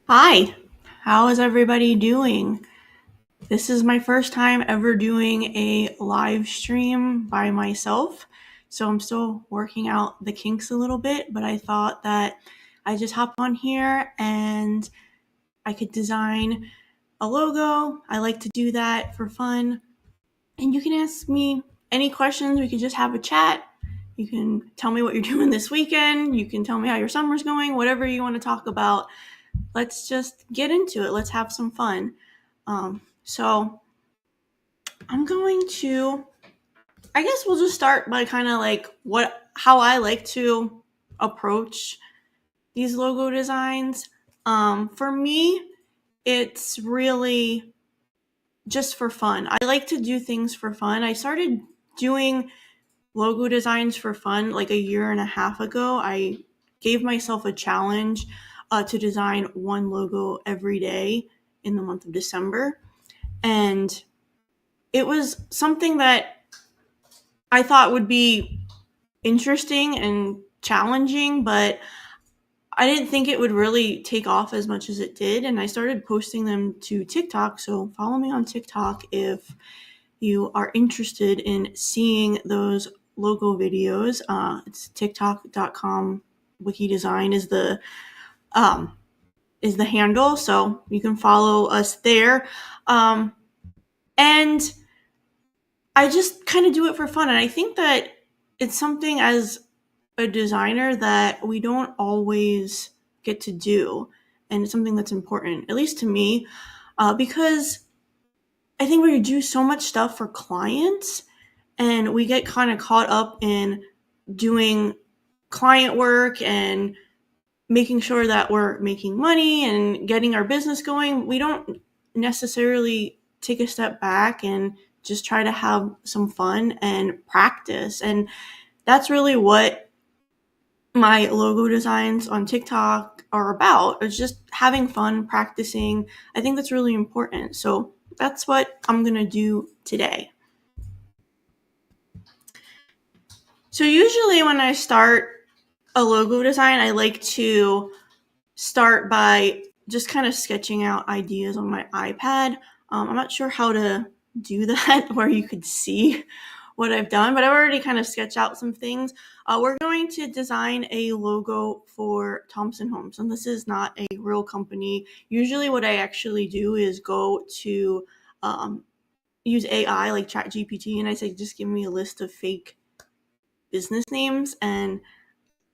Hi, how is everybody doing? This is my first time ever doing a live stream by myself, so I'm still working out the kinks a little bit, but I thought that I just hop on here and I could design a logo. I like to do that for fun, and you can ask me any questions. We could just have a chat. You can tell me what you're doing this weekend. You can tell me how your summer's going, whatever you want to talk about. Let's just get into it. Let's have some fun. So I'm going to, I guess we'll just start by kind of like how I like to approach these logo designs. For me, it's really just for fun. I like to do things for fun. I started doing logo designs for fun like a year and a half ago. I gave myself a challenge to design one logo every day in the month of December. And it was something that I thought would be interesting and challenging, but I didn't think it would really take off as much as it did. And I started posting them to TikTok. So follow me on TikTok if you are interested in seeing those logo videos. It's tiktok.com wiki design um, is the handle. So you can follow us there. And I just kind of do it for fun. And I think that it's something as a designer that we don't always get to do. And it's something that's important, at least to me, because I think we do so much stuff for clients and we get kind of caught up in doing client work and making sure that we're making money and getting our business going. We don't necessarily take a step back and just try to have some fun and practice. And that's really what my logo designs on TikTok are about. It's just having fun, practicing. I think that's really important. So that's what I'm going to do today. So usually when I start a logo design, I like to start by just kind of sketching out ideas on my iPad. I'm not sure how to do that where you could see what I've done, but I've already kind of sketched out some things. We're going to design a logo for Thompson Homes, and this is not a real company. Usually, what I actually do is go to use AI like ChatGPT, and I say, just give me a list of fake business names, and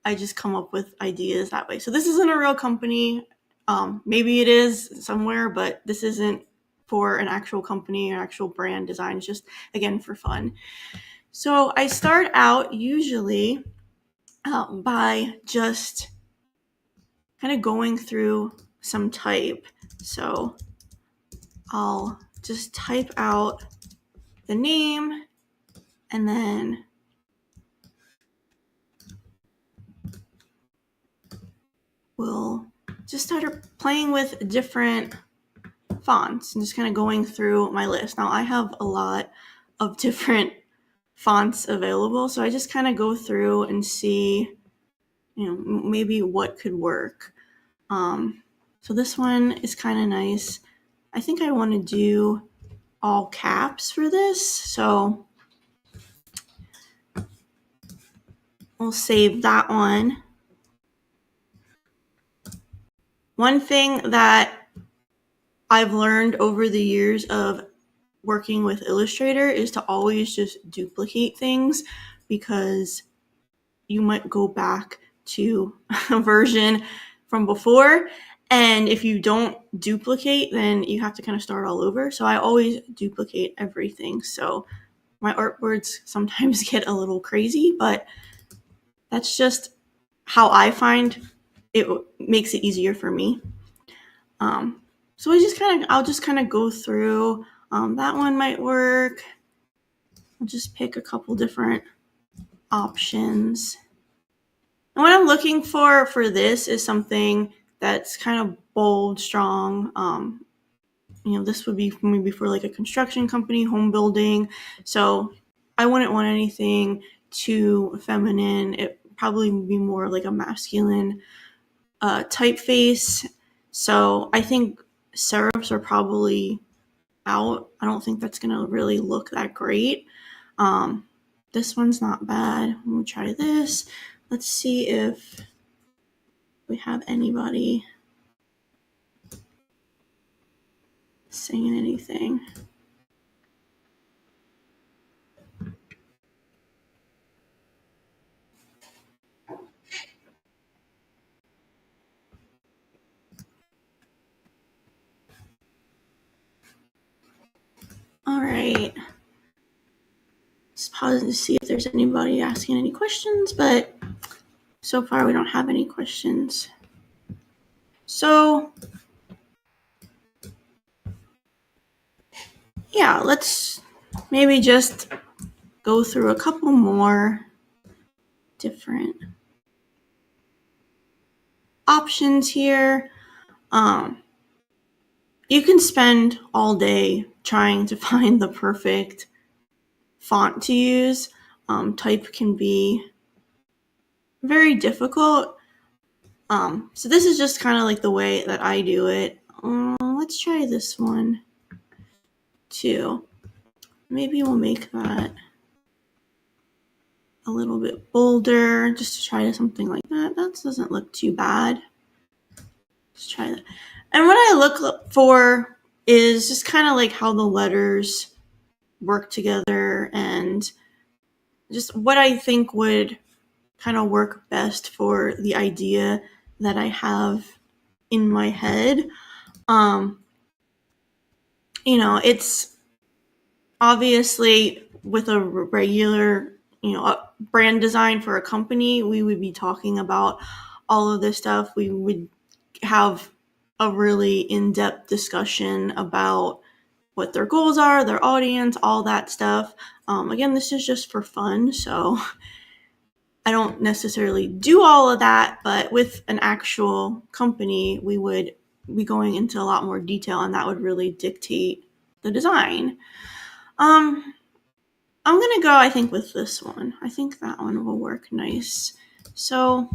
I just come up with ideas that way. So this isn't a real company. Maybe it is somewhere, but this isn't for an actual company or actual brand design. It's just, again, for fun. So I start out usually by just kind of going through some type. So I'll just type out the name and then we'll just start playing with different fonts and just kind of going through my list. Now I have a lot of different fonts available, so I just kind of go through and see, maybe what could work. So this one is kind of nice. I think I want to do all caps for this, so we'll save that one. One thing that I've learned over the years of working with Illustrator is to always just duplicate things because you might go back to a version from before. And if you don't duplicate, then you have to kind of start all over. So I always duplicate everything. So my artboards sometimes get a little crazy, but that's just how I find it makes it easier for me. So I'll just kind of go through. That one might work. I'll just pick a couple different options. And what I'm looking for this is something that's kind of bold, strong. This would be maybe for like a construction company, home building. So I wouldn't want anything too feminine. It probably would be more like a masculine typeface. So I think serifs are probably out. I don't think that's going to really look that great. This one's not bad. We'll try this. Let's see if we have anybody saying anything. All right. Just pausing to see if there's anybody asking any questions, but so far we don't have any questions. So yeah, let's maybe just go through a couple more different options here. You can spend all day trying to find the perfect font to use. Type can be very difficult. So this is just kind of like the way that I do it. Let's try this one too. Maybe we'll make that a little bit bolder just to try something like that. That doesn't look too bad. Let's try that. And what I look for is just kind of like how the letters work together and just what I think would kind of work best for the idea that I have in my head. It's obviously with a regular, a brand design for a company, we would be talking about all of this stuff. We would have a really in-depth discussion about what their goals are, their audience, all that stuff. Again, this is just for fun, so I don't necessarily do all of that, but with an actual company, we would be going into a lot more detail, and that would really dictate the design. I'm going to go, I think, with this one. I think that one will work nice. So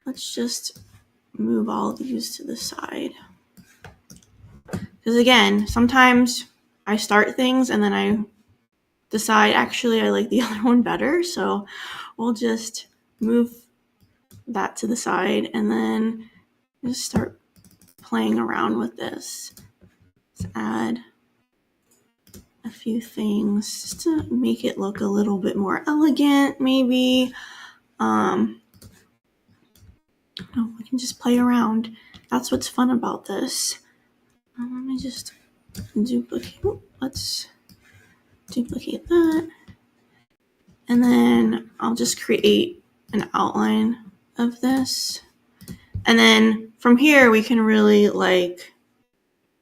let's just move all of these to the side. Because again, sometimes I start things and then I decide actually I like the other one better. So we'll just move that to the side and then just start playing around with this. Let's add a few things just to make it look a little bit more elegant, maybe. We can just play around. That's what's fun about this. Let me just duplicate. Let's duplicate that. And then I'll just create an outline of this. And then from here, we can really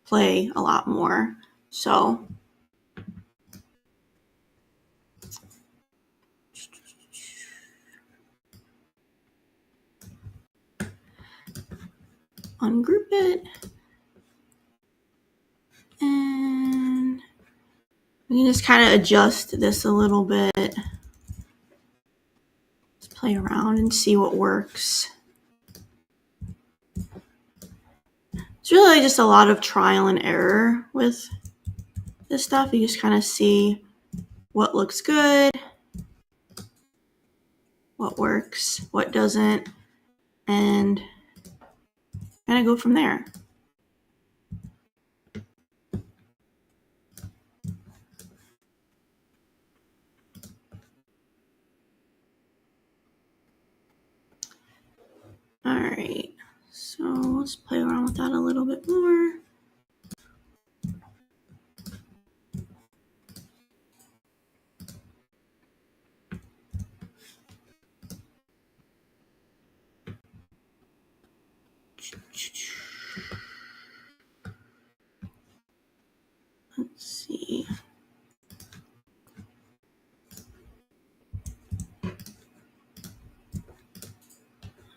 play a lot more. So ungroup it. And we can just kind of adjust this a little bit. Let's play around and see what works. It's really just a lot of trial and error with this stuff. You just kind of see what looks good, what works, what doesn't, and kind of go from there. All right, so let's play around with that a little bit more. Let's see.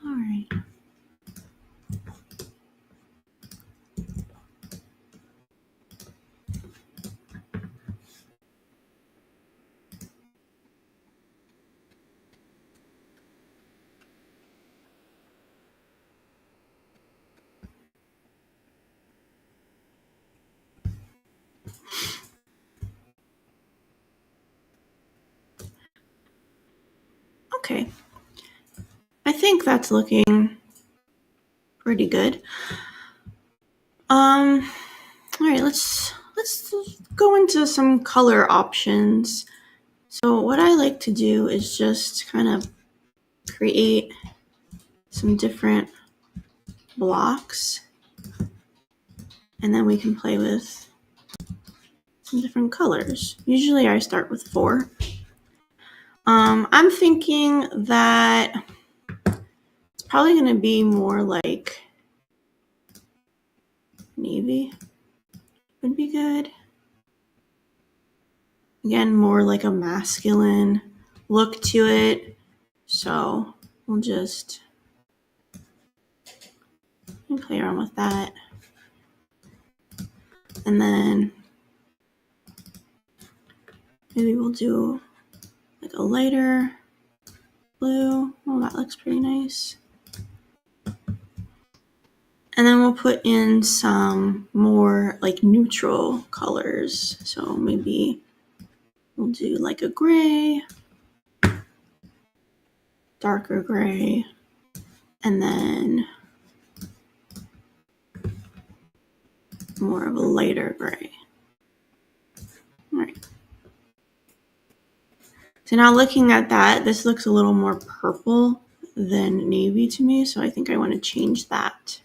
All right. Okay. I think that's looking pretty good. All right, let's go into some color options. So what I like to do is just kind of create some different blocks, and then we can play with some different colors. Usually I start with 4. I'm thinking that it's probably going to be more like navy would be good. Again, more like a masculine look to it. So we'll just play around with that. And then maybe we'll do like a lighter blue. Oh, that looks pretty nice. And then we'll put in some more like neutral colors. So maybe we'll do like a gray, darker gray, and then more of a lighter gray. All right. So now looking at that, this looks a little more purple than navy to me. So I think I want to change that.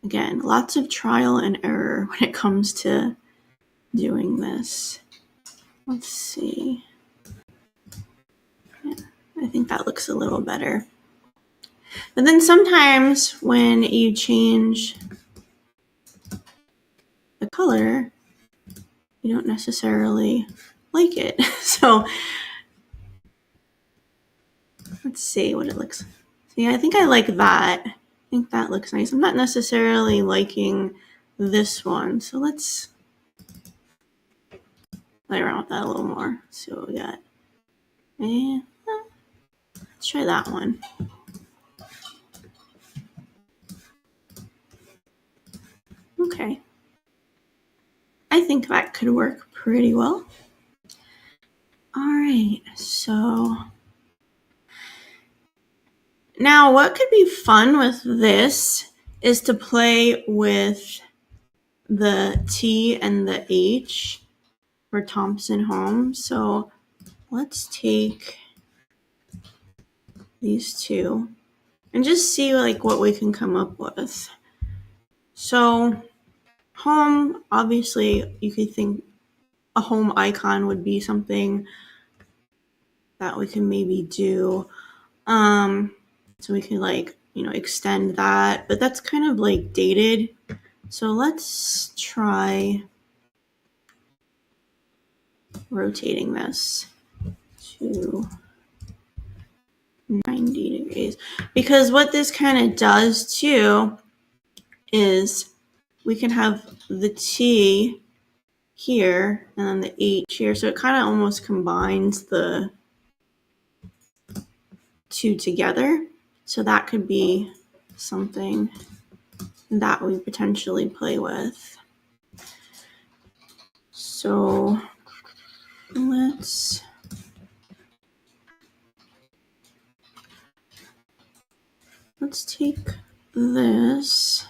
Again, lots of trial and error when it comes to doing this. Let's see. Yeah, I think that looks a little better. But then sometimes when you change the color, you don't necessarily like it. So let's see what it looks like. See, I think I like that. I think that looks nice. I'm not necessarily liking this one. So let's play around with that a little more. See what we got. And let's try that one. Okay. I think that could work pretty well. All right, so now what could be fun with this is to play with the T and the H for Thompson Home. So let's take these two and just see like what we can come up with. So home, obviously you could think a home icon would be something that we can maybe do. So we can like, extend that, but that's kind of like dated. So let's try rotating this to 90 degrees, because what this kind of does too is we can have the T here and then the H here. So it kind of almost combines the two together. So that could be something that we potentially play with. So let's take this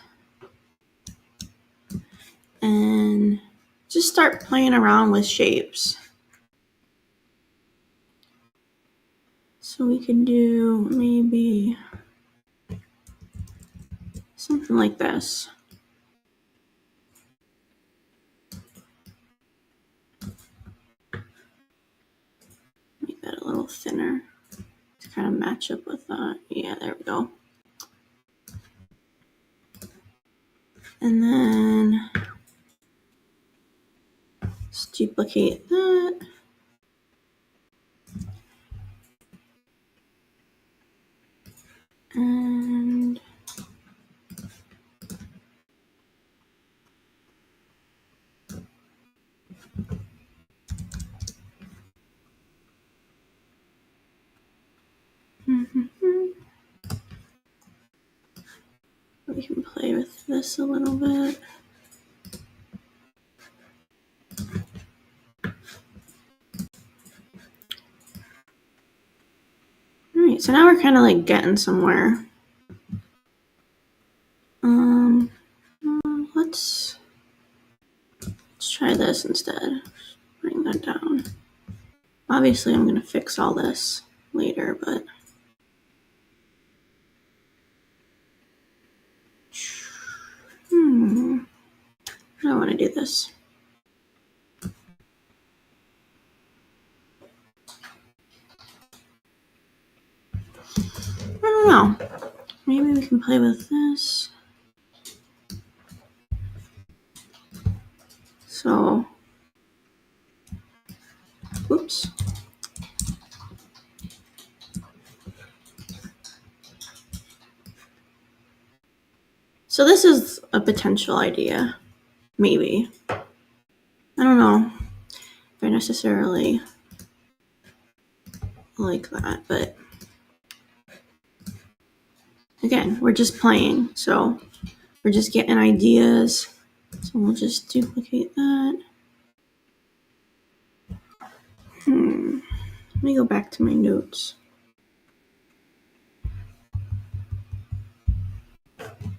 and just start playing around with shapes. So we can do maybe something like this. Make that a little thinner to kind of match up with that. Yeah, there we go. And then let's duplicate that. And we can play with this a little bit. right, so now we're kind of like getting somewhere. Let's try this instead. Bring that down. Obviously, I'm gonna fix all this later, but I don't want to do this. I don't know. Maybe we can play with this. So, oops. So this is a potential idea. Maybe. I don't know if I necessarily like that, but again, we're just playing, so we're just getting ideas. So we'll just duplicate that. Let me go back to my notes.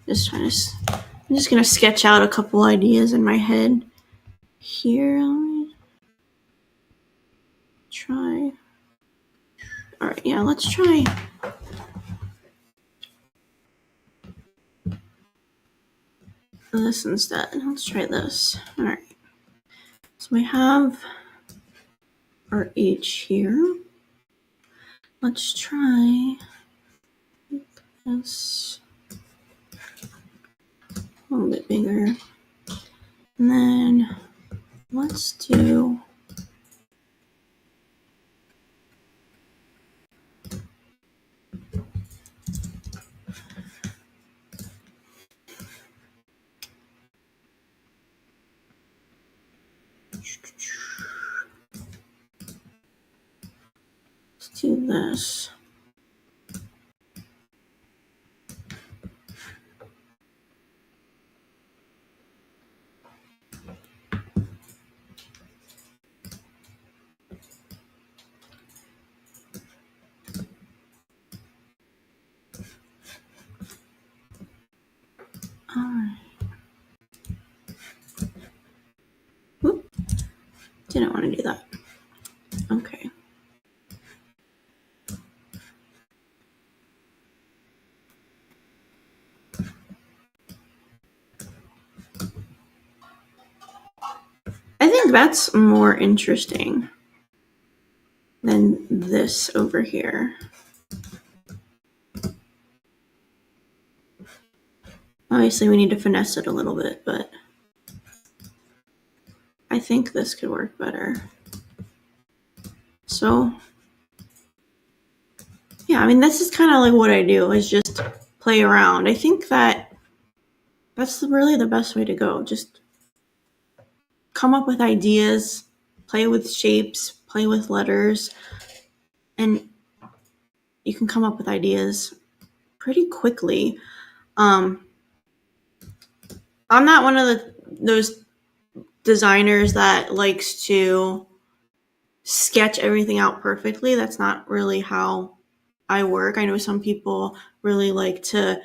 I'm just gonna sketch out a couple ideas in my head. Here, let me try. All right, yeah, let's try. This instead. Let's try this. All right. So we have our H here. Let's try this a little bit bigger. And then let's do this. All right. Whoop. Didn't want to do that. Okay. I think that's more interesting than this over here. Obviously, we need to finesse it a little bit, but I think this could work better. So, yeah, I mean, this is kind of like what I do, is just play around. I think that's really the best way to go. Just come up with ideas, play with shapes, play with letters, and you can come up with ideas pretty quickly. I'm not one of those designers that likes to sketch everything out perfectly. That's not really how I work. I know some people really like to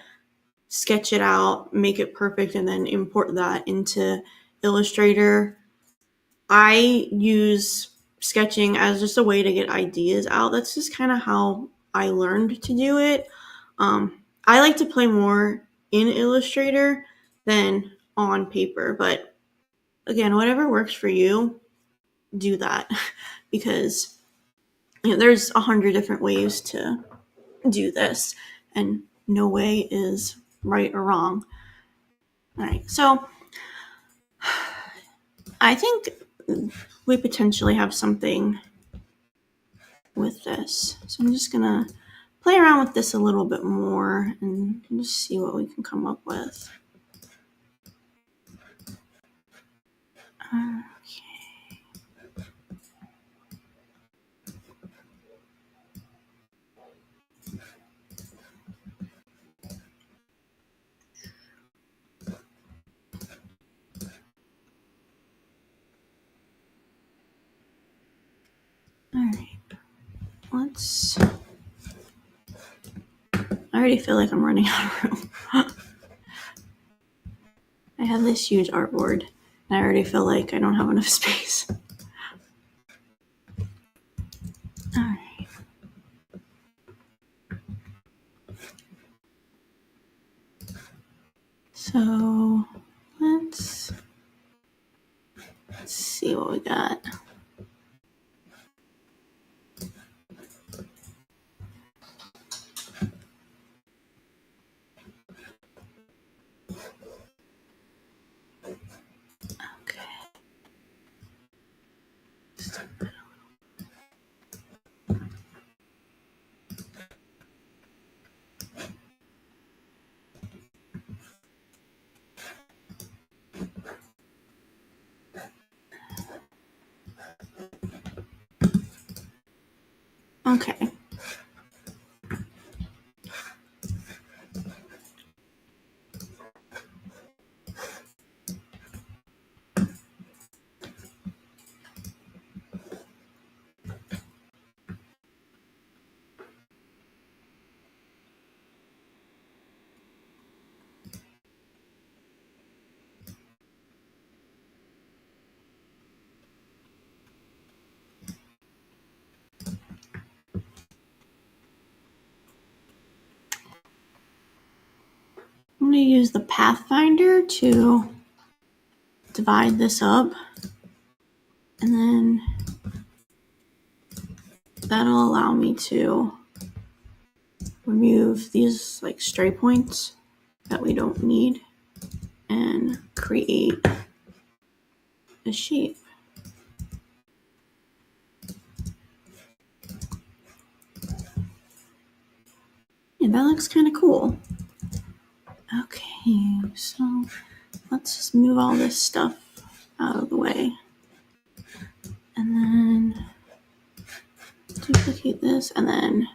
sketch it out, make it perfect, and then import that into Illustrator. I use sketching as just a way to get ideas out. That's just kind of how I learned to do it. I like to play more in Illustrator than on paper, but again, whatever works for you, do that because there's 100 different ways to do this and no way is right or wrong. All right, so I think we potentially have something with this. So I'm just gonna play around with this a little bit more and just see what we can come up with. Okay. All right. Let's I already feel like I'm running out of room. I have this huge artboard, and I already feel like I don't have enough space. All right. So let's see what we got. Okay. I'm going to use the Pathfinder to divide this up, and then that'll allow me to remove these like stray points that we don't need and create a shape. Yeah, that looks kind of cool. Okay, so let's just move all this stuff out of the way. And then duplicate this, and then,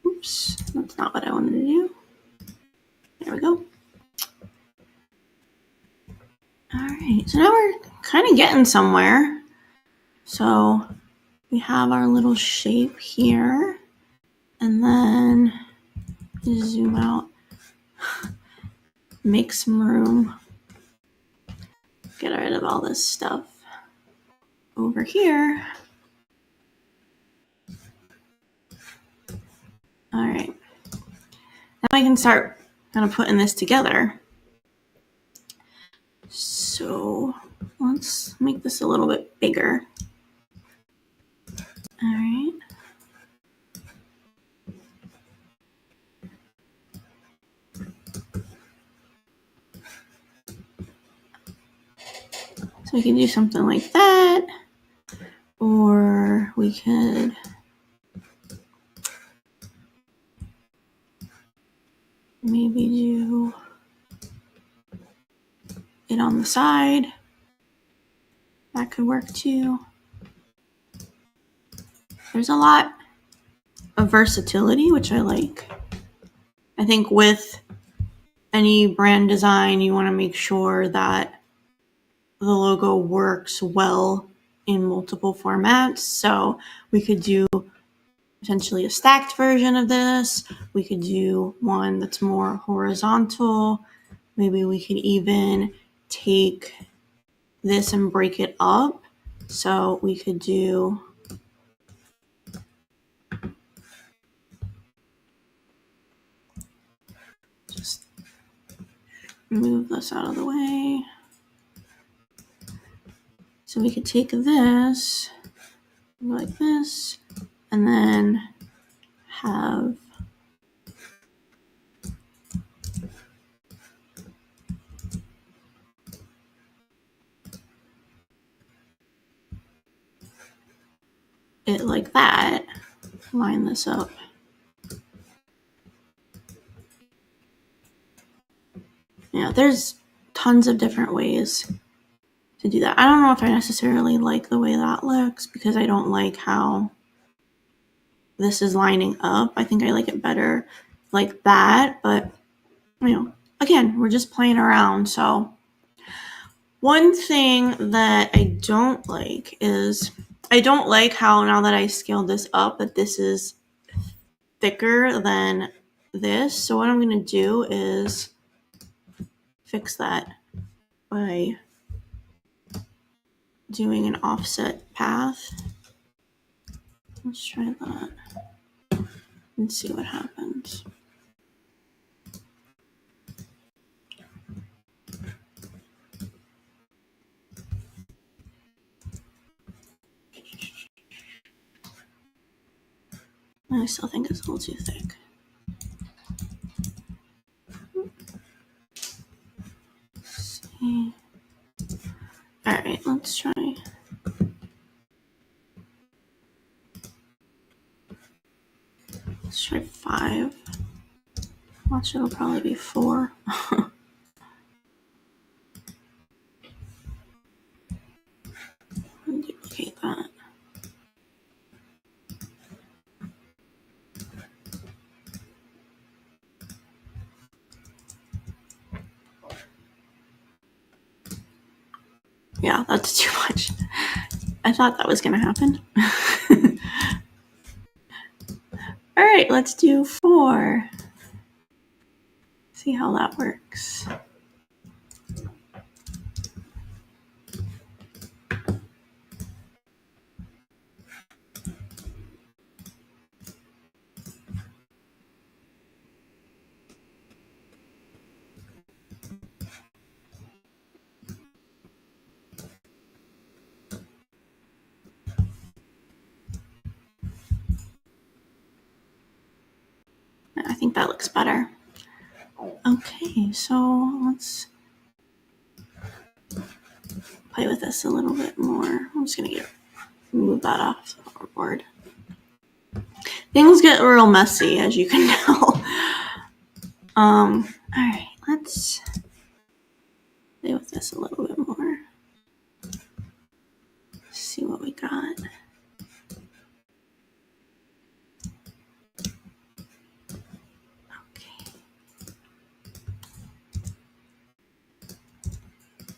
oops, that's not what I wanted to do. There we go. All right, so now we're kind of getting somewhere. So we have our little shape here, and then zoom out, make some room, get rid of all this stuff over here. All right, now I can start kind of putting this together. So let's make this a little bit bigger. All right. So we can do something like that, or we could maybe do it on the side. That could work too. There's a lot of versatility, which I like. I think with any brand design, you want to make sure that the logo works well in multiple formats. So we could do potentially a stacked version of this. We could do one that's more horizontal. Maybe we could even take this and break it up. So we could do just move this out of the way. So we could take this like this, and then have it like that. Line this up. Yeah, there's tons of different ways to do that. I don't know if I necessarily like the way that looks because I don't like how this is lining up. I think I like it better like that, but you know, again, we're just playing around. So one thing that I don't like is I don't like how now that I scaled this up that this is thicker than this. So what I'm going to do is fix that by doing an offset path. Let's try that and see what happens. I still think it's a little too thick. Let's see. All right, let's try. Let's try 5. Watch, it'll probably be 4. And duplicate that. Yeah, that's too much. I thought that was going to happen. All right, let's do 4. See how that works. I think that looks better. Okay, so let's play with this a little bit more. I'm just gonna move that off the board. Things get real messy, as you can tell. All right, let's play with this a little bit more. See what we got.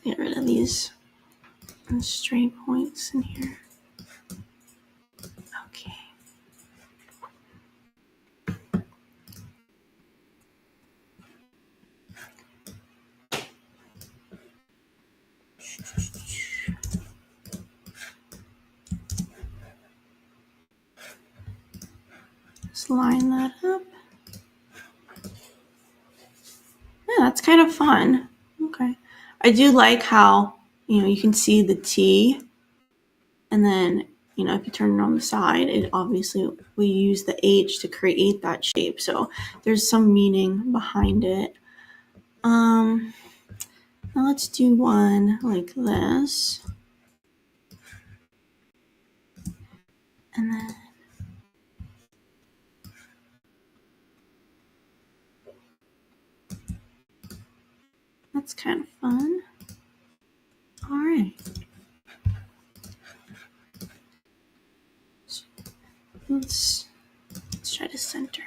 Get rid of these stray points in here. Okay. Just line that up. Yeah, that's kind of fun. Okay. I do like how, you can see the T, and then, if you turn it on the side, it obviously, we use the H to create that shape. So there's some meaning behind it. Now let's do one like this. And then that's kind of fun. All right. Let's try to center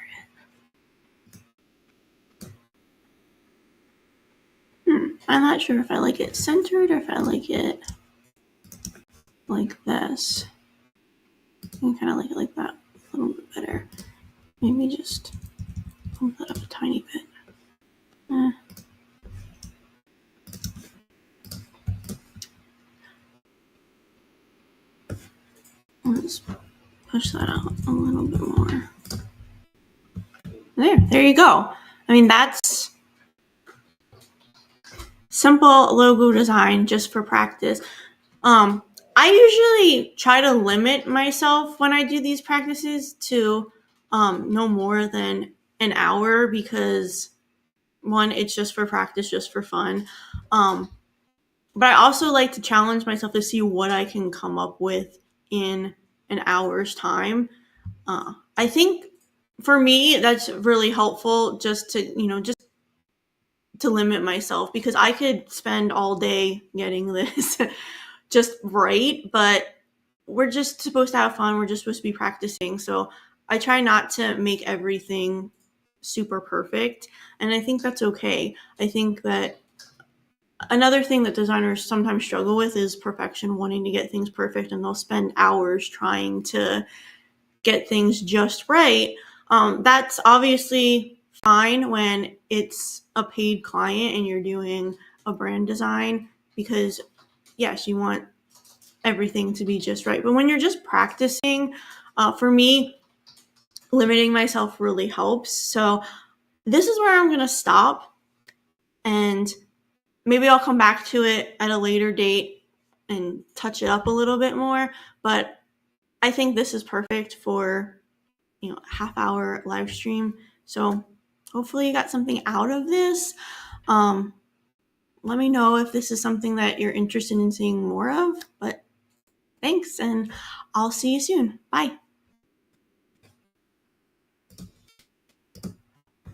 it. I'm not sure if I like it centered or if I like it like this. I kind of like it like that a little bit better. Maybe just bump that up a tiny bit. Let's push that out a little bit more. There you go. I mean, that's simple logo design just for practice. I usually try to limit myself when I do these practices to no more than an hour because, one, it's just for practice, just for fun. But I also like to challenge myself to see what I can come up with in an hour's time. I think for me, that's really helpful just to limit myself, because I could spend all day getting this just right, but we're just supposed to have fun. We're just supposed to be practicing. So I try not to make everything super perfect. And I think that's okay. I think that another thing that designers sometimes struggle with is perfection, wanting to get things perfect, and they'll spend hours trying to get things just right. That's obviously fine when it's a paid client and you're doing a brand design, because yes, you want everything to be just right. But when you're just practicing, for me, limiting myself really helps. So this is where I'm going to stop, and maybe I'll come back to it at a later date and touch it up a little bit more. But I think this is perfect for, a half-hour live stream. So hopefully you got something out of this. Let me know if this is something that you're interested in seeing more of. But thanks, and I'll see you soon. Bye.